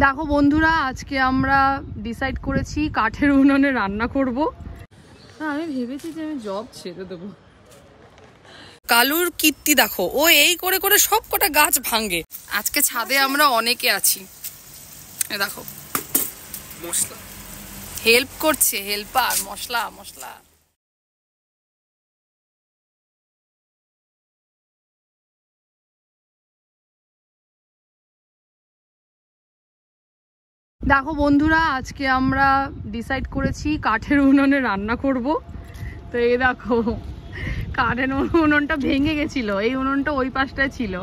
দেখো বন্ধুরা, আজকে আমরা ডিসাইড করেছি কাঠের উনুনে রান্না করব। আমি ভেবেছি যে আমি জব ছেড়ে দেবো। কালুর কীর্তি দেখো, ও এই করে করে সব কটা গাছ ভাঙে। আজকে ছাদে আমরা অনেকে আছি, দেখো মশলা হেল্প করছে, হেল্পার মশলা মশলা। দেখো বন্ধুরা, আজকে আমরা ডিসাইড করেছি কাঠের উনুনে রান্না করব। তো এই দেখো, কাঠের উনুনটা ভেঙে গেছিলো, এই উনুনটা ওই পাশটায় ছিল,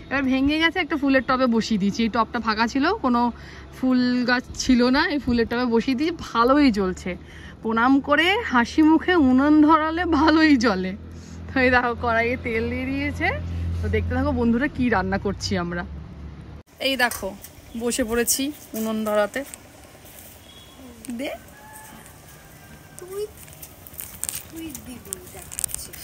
এবার ভেঙে গেছে। একটা ফুলের টবে বসিয়ে দিয়েছি, এই টবটা ফাঁকা ছিল, কোনো ফুল গাছ ছিল না, এই ফুলের টবে বসিয়ে দিয়েছি। ভালোই জ্বলছে, প্রণাম করে হাসি মুখে উনুন ধরালে ভালোই জ্বলে। তো এই দেখো কড়াইয়ে তেল দিয়ে দিয়েছে। তো দেখতে থাকো বন্ধুরা কি রান্না করছি আমরা। এই দেখো বসে পড়েছি উনুন ধরাতে। দে তুই তুই দিবি দেখাচ্ছিস।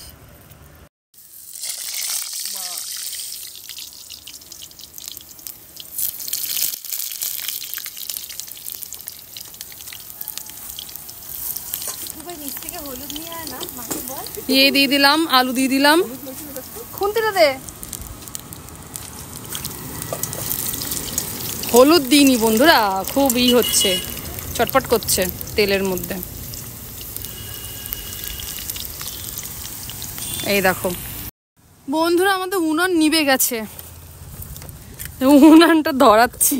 ये দিয়ে দিলাম, আলু দিয়ে দিলাম, খুন্তিটা দে। হলুদ দিইনি বন্ধুরা, খুব হচ্ছে, চটপট করছে তেলের মধ্যে। এই দেখো বন্ধুরা, আমাদের উনুন নিভে গেছে, উনুনটা ধরাচ্ছি।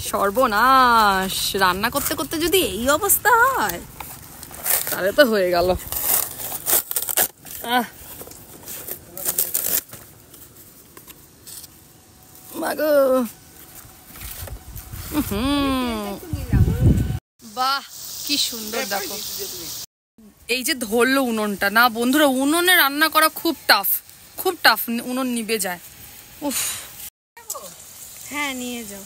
সর্বনাশ, রান্না করতে করতে যদি এই অবস্থা হয় তাহলে তো হয়ে গেল। মাগো, বাহ কি সুন্দর। দেখো এই যে ধরলো উনুনটা, না বন্ধুরা উনুনে রান্না করা খুব টাফ, খুব টাফ, উনুন নিভে যায়। উফ, হ্যাঁ নিয়ে যাও।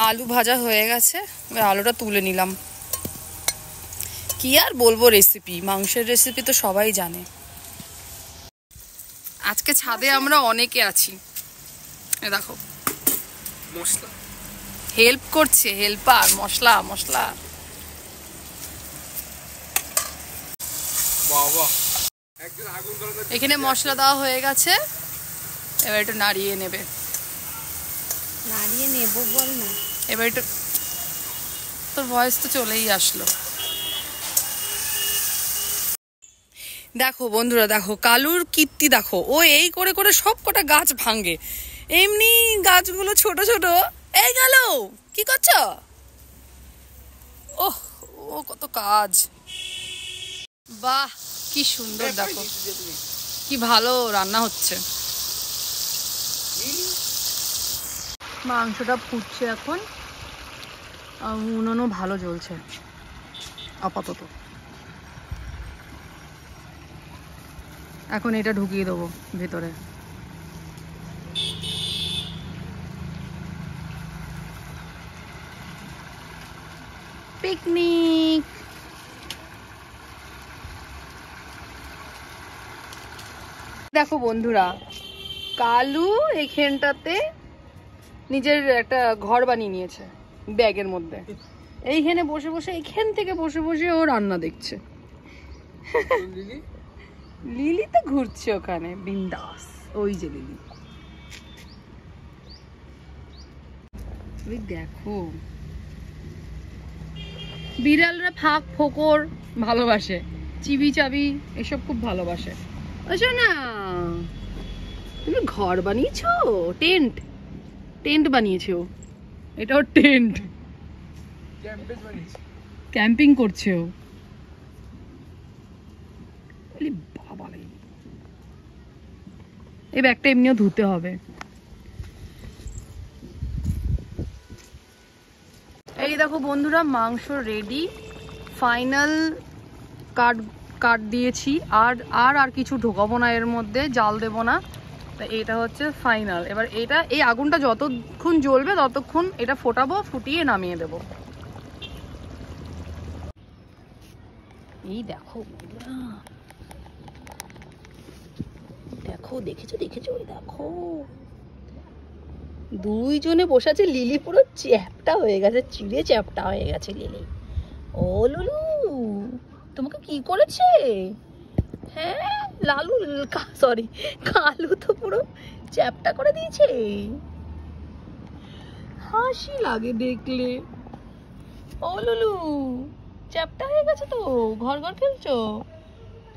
আলু ভাজা হয়ে গেছে, এবার আলুটা তুলে নিলাম। কি আর বলবো, রেসিপি, মাংসের রেসিপি তো সবাই জানে। আজকে ছাদে আমরা অনেকে আছি, দেখো মশলা হেল্প করছে, হেল্পার মশলা মশলা। এখানে মশলা দেওয়া হয়ে গেছে, এবার একটু নাড়িয়ে নেবে। নাড়িয়ে নেব বল না, এবার একটু, তোর ভয়েস তো চলেই আসলো। দেখো বন্ধুরা, দেখো কালুর কীর্তি দেখো, ও এই করে করে সব কটা গাছ ভাঙে। এমনি গাছগুলো ছোট ছোট। এই গেল, কি করছো? ওহ, ও কত কাজ। বাহ কি সুন্দর, দেখো কি ভালো রান্না হচ্ছে। মাংসটা ফুটছে এখন, উনুনও ভালো জ্বলছে আপাতত। এখন এটা ঢুকিয়ে দেবো ভেতরে। পিকনিক। দেখো বন্ধুরা, কালু এখানটাতে নিজের একটা ঘর বানিয়ে নিয়েছে ব্যাগের মধ্যে। এইখানে বসে বসে, এখান থেকে বসে বসে ও রান্না দেখছে। লিলি তো ঘুরছে ওখানে বিন্দাস, ওই যে লিলি। ওই দেখো, বিড়ালরা ফাঁক ফোকর ভালোবাসে, চিবি চাবি এসব খুব ভালোবাসে। আচ্ছা না, তুমি ঘর বানিয়েছো, টেন্ট, টেন্ট বানিয়েছো। এটাও টেন্ট, ক্যাম্পিং করছে ও। বাবা, এই ব্যাগটা এমনিও ধুতে হবে। এই দেখো বন্ধুরা, মাংস রেডি, ফাইনাল কাট কাট দিয়েছি। আর আর আর কিছু ঢোকাবো না এর মধ্যে, জাল দেবো না। তা এটা হচ্ছে ফাইনাল। এবার এটা, এই আগুনটা যতক্ষণ জ্বলবে ততক্ষণ এটা ফোটাবো, ফুটিয়ে নামিয়ে দেবো। এই দেখো দেখো, দেখেছো দেখেছো, ওই দেখো দুইজনে বসে আছে, লিলি পুরো চ্যাপটা হয়ে গেছে, চিড়ে চ্যাপটা হয়ে গেছে লিলি। ও লুলু, তোমাকে কি করেছে? হ্যাঁ লালু, সরি কালু তো পুরো চ্যাপটা করে দিয়েছে। হাসি লাগে দেখলে। ও লুলু, চ্যাপটা হয়ে গেছে তো, ঘর ঘর খেলছো।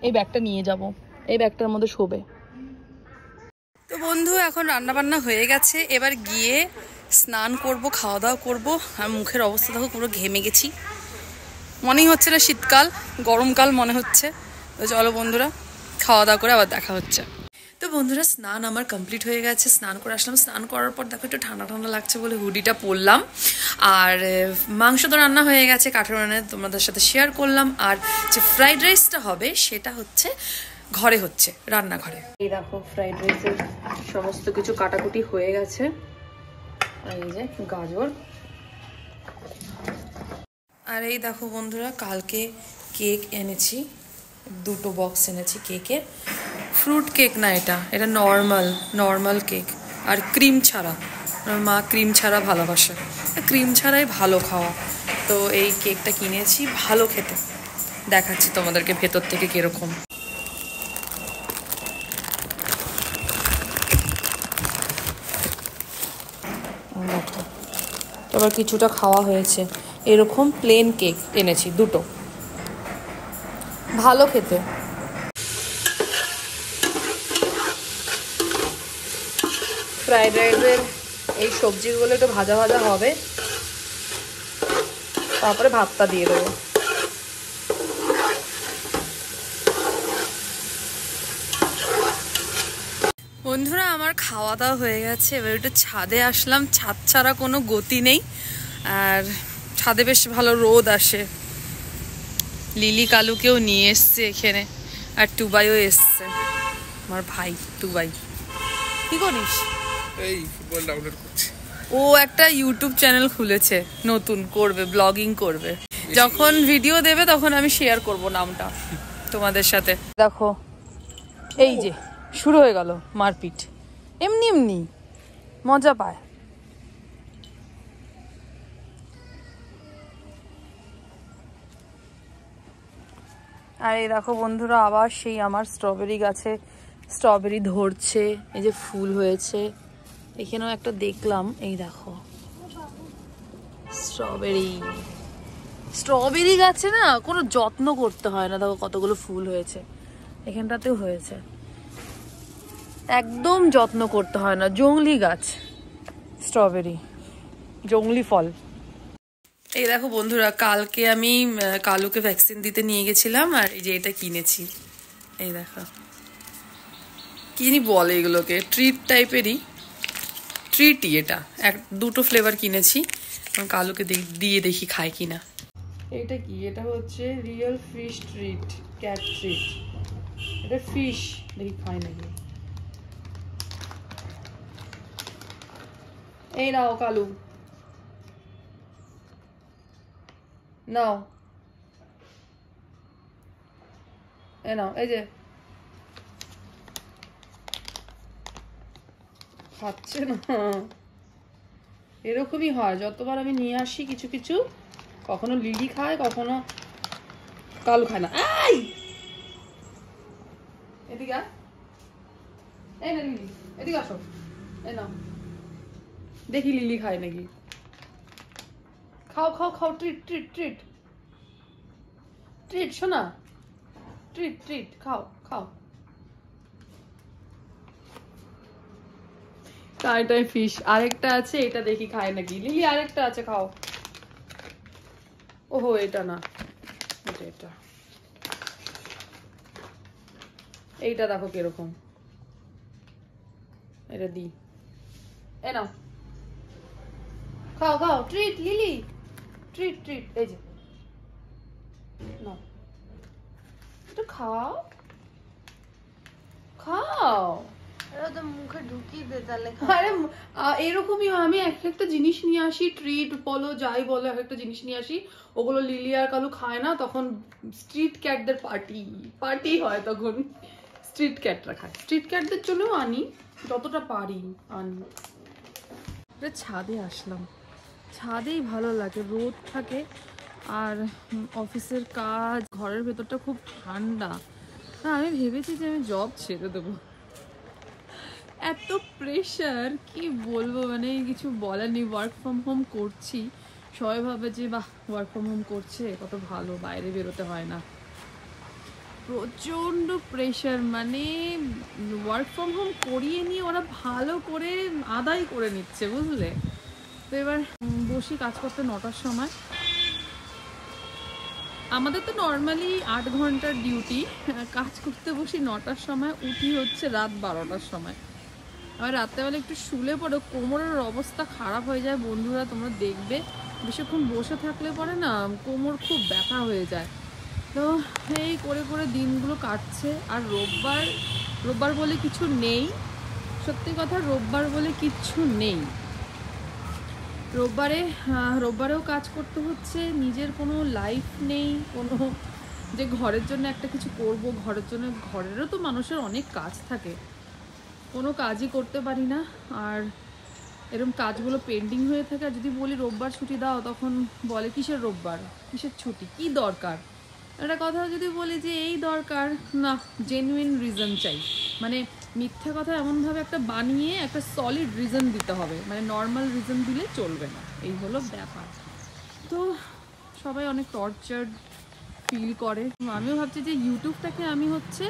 এই ব্যাগটা নিয়ে যাব, এই ব্যাগটার মধ্যে শোবে। তো বন্ধু এখন রান্না বান্না হয়ে গেছে, এবার গিয়ে স্নান করব, খাওয়া দাওয়া করবো। আর মুখের অবস্থা দেখো, পুরো ঘেমে গেছি, মনেই হচ্ছে না শীতকাল, গরমকাল মনে হচ্ছে। তো চলো বন্ধুরা, খাওয়া দাওয়া করে আবার দেখা হচ্ছে। তো বন্ধুরা স্নান আমার কমপ্লিট হয়ে গেছে, স্নান করে আসলাম। স্নান করার পর দেখো একটু ঠান্ডা ঠান্ডা লাগছে বলে হুডিটা পরলাম। আর মাংস তো রান্না হয়ে গেছে, কাঠের উনুনে তোমাদের সাথে শেয়ার করলাম। আর যে ফ্রাইড রাইসটা হবে সেটা হচ্ছে ঘরে, হচ্ছে রান্নাঘরে। এই দেখো ফ্রাইড রাইসের সমস্ত কিছু কাটাকুটি হয়ে গেছে। এই যে গাজর, আর এই দেখো বন্ধুরা কালকে কেক এনেছি, 2টো বক্স এনেছি কেকের। ফ্রুট কেক না, এটা নর্মাল কেক, আর ক্রিম ছাড়া। মা ক্রিম ছাড়া ভালোবাসে, ক্রিম ছাড়াই ভালো খাওয়া। তো এই কেকটা কিনেছি, ভালো খেতে। দেখাচ্ছি তোমাদেরকে ভেতর থেকে কিরকম। দেখো, তারপর কিছুটা খাওয়া হয়েছে। এরকম প্লেন কেক এনেছি 2টো, ভালো খেতে। ফ্রাইড রাইসের এই সবজিগুলো একটু ভাজা ভাজা হবে, তারপরে ভাতটা দিয়ে দেবো। বন্ধুরা আমার খাওয়া দাওয়া হয়ে গেছে, এবার একটু ছাদে আসলাম। ছাদ ছাড়া কোনো গতি নেই, আর ছাদে বেশ ভালো রোদ আসে। লিলি কালুকেও নিয়ে এসছে এখানে, আর টুবাইও এসছে, আমার ভাই টুবাই। কি করিস? এই ফুটবল ডাউনলোড করছি। ও একটা ইউটিউব চ্যানেল খুলেছে, নতুন করবে, ব্লগিং করবে। যখন ভিডিও দেবে তখন আমি শেয়ার করব নামটা তোমাদের সাথে। দেখো এই যে শুরু হয়ে গেল মারপিট, এমনি এমনি মজা পায়। আর এই দেখো বন্ধুরা, আবার সেই আমার স্ট্রবেরি গাছে স্ট্রবেরি ধরছে, এই যে ফুল হয়েছে। এখানেও একটা দেখলাম, এই দেখো স্ট্রবেরি গাছে না কোনো যত্ন করতে হয় না। দেখো কতগুলো ফুল হয়েছে, এখানটাতেও হয়েছে, একদম যত্ন করতে হয় না। জংলি গাছ স্ট্রবেরি, জংলি ফল। এই দেখো বন্ধুরা, কালকে আমি কালুকে ভ্যাকসিন দিতে নিয়ে গেছিলাম, আর এই যে এটা কিনেছি। এই দেখো কি বলে এগুলোকে, ট্রিট টাইপেরই, ট্রিটই এটা। 2টো ফ্লেভার কিনেছি, কালুকে দিয়ে দেখি খায় কিনা। এটা কি? এটা হচ্ছে real fish treat, cat treat. এটা ফিশ, দেখি খায় নাকি। এই নাও কালু, নাও, নাও, এই যে খাচ্ছে না। এরকমই হয়, যতবার আমি নিয়ে আসি কিছু কিছু, কখনো লিলি খায়, কখনো কালু খায় না। এদিকে এই না লিলি, এদিকে আসো, এই নাও, দেখি লিলি খায় নাকি। খাও খাও খাও, ট্রিট ট্রিট ট্রিট ট্রিট, শোনা, ট্রিট ট্রিট, খাও খাও। এটাই ফিশ, আরেকটা আছে, এটা দেখি খায় নাকি। লিলি আরেকটা আছে, খাও। ওহো এটা না, এটা এইটা দেখো কিরকম, এটা দি, এ নাও খাও খাও, ট্রিট লিলি, ট্রিট ট্রিট, এই যে নাও, একটু খাও খাও। মুখে ঢুকিয়ে দে তাহলে। আরে এরকমই আমি একটা জিনিস নিয়ে আসি, ট্রিট বলো যাই বলো, একটা জিনিস নিয়ে আসি, ওগুলো লিলি আর কালু খায় না, তখন স্ট্রিট ক্যাটদের পার্টি হয়, তখন স্ট্রিট ক্যাটরা খায়। স্ট্রিট ক্যাটদের জন্যও আনি, যতটা পারি আনি। এটা ছাদে আসলাম, ছাদেই ভালো লাগে, রোদ থাকে আর অফিসের কাজ, ঘরের ভেতরটা খুব ঠান্ডা। আমি ভেবেছি যে আমি জব ছেড়ে দেবো, এত প্রেশার কি বলবো, মানে কিছু বলার নেই। ওয়ার্ক ফ্রম হোম করছি, সবাই ভাবে যে বাহ ওয়ার্ক ফ্রম হোম করছে কত ভালো, বাইরে বেরোতে হয় না। প্রচণ্ড প্রেশার, মানে ওয়ার্ক ফ্রম হোম করিয়ে নিয়ে ওরা ভালো করে আদায় করে নিচ্ছে, বুঝলে। তো এবার বসি কাজ করতে 9টার সময়। আমাদের তো নর্মালি 8 ঘন্টার ডিউটি, কাজ করতে বসি 9টার সময়, উঠি হচ্ছে রাত 12টার সময়। আবার রাত্রেবেলা একটু শুলে পরে কোমরের অবস্থা খারাপ হয়ে যায় বন্ধুরা, তোমরা দেখবে বেশিক্ষণ বসে থাকলে পরে না কোমর খুব ব্যথা হয়ে যায়। তো এই করে করে দিনগুলো কাটছে। আর রোববার বলে কিছু নেই, সত্যি কথা রোববার বলে কিচ্ছু নেই। রোববারেও কাজ করতে হচ্ছে, নিজের কোনো লাইফ নেই, কোনো যে ঘরের জন্য একটা কিছু করব, ঘরের জন্য, ঘরেরও তো মানুষের অনেক কাজ থাকে, কোনো কাজই করতে পারি না। আর এরকম কাজগুলো পেন্ডিং হয়ে থাকে। আর যদি বলি রোববার ছুটি দাও, তখন বলে কিসের রোববার, কিসের ছুটি, কি দরকার। একটা কথা যদি বলি যে এই দরকার, না জেনুইন রিজন চাই, মানে মিথ্যা কথা এমনভাবে একটা বানিয়ে একটা সলিড রিজন দিতে হবে, মানে নর্মাল রিজন দিলে চলবে না, এই হলো ব্যাপার। তো সবাই অনেক টর্চার্ড ফিল করে। আমিও ভাবছি যে ইউটিউবটাকে আমি হচ্ছে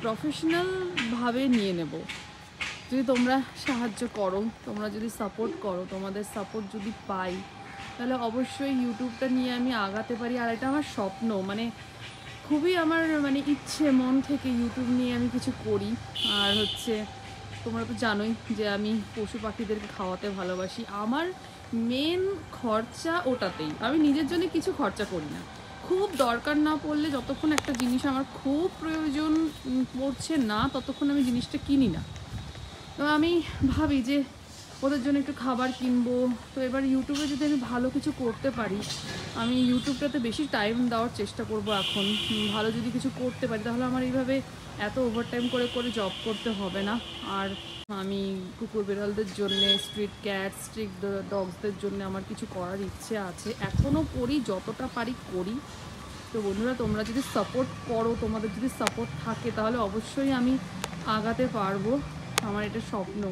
প্রফেশনালভাবে নিয়ে নেব। যদি তোমরা সাহায্য করো, তোমরা যদি সাপোর্ট করো, তোমাদের সাপোর্ট যদি পাই, তাহলে অবশ্যই ইউটিউবটা নিয়ে আমি আগাতে পারি। আর এটা আমার স্বপ্ন, মানে খুবই আমার মানে ইচ্ছে মন থেকে ইউটিউব নিয়ে আমি কিছু করি। আর হচ্ছে তোমরা তো জানোই যে আমি পশু পাখিদেরকে খাওয়াতে ভালোবাসি, আমার মেন খরচা ওটাতেই। আমি নিজের জন্য কিছু খরচা করি না, খুব দরকার না পড়লে, যতক্ষণ একটা জিনিস আমার খুব প্রয়োজন পড়ছে না ততক্ষণ আমি জিনিসটা কিনি না। তো আমি ভাবি যে ওদের জন্য একটু খাবার কিনবো। তো এবার ইউটিউবে যদি আমি ভালো কিছু করতে পারি, আমি ইউটিউবটাতে বেশি টাইম দেওয়ার চেষ্টা করব এখন। ভালো যদি কিছু করতে পারি তাহলে আমার এইভাবে এত ওভারটাইম করে করে জব করতে হবে না। আর আমি কুকুর বিড়ালদের জন্যে, স্ট্রিট ক্যাট, স্ট্রিট ডগসদের জন্য আমার কিছু করার ইচ্ছে আছে, এখনও করি, যতটা পারি করি। তো বন্ধুরা তোমরা যদি সাপোর্ট করো, তোমাদের যদি সাপোর্ট থাকে, তাহলে অবশ্যই আমি আগাতে পারবো, আমার এটা স্বপ্ন।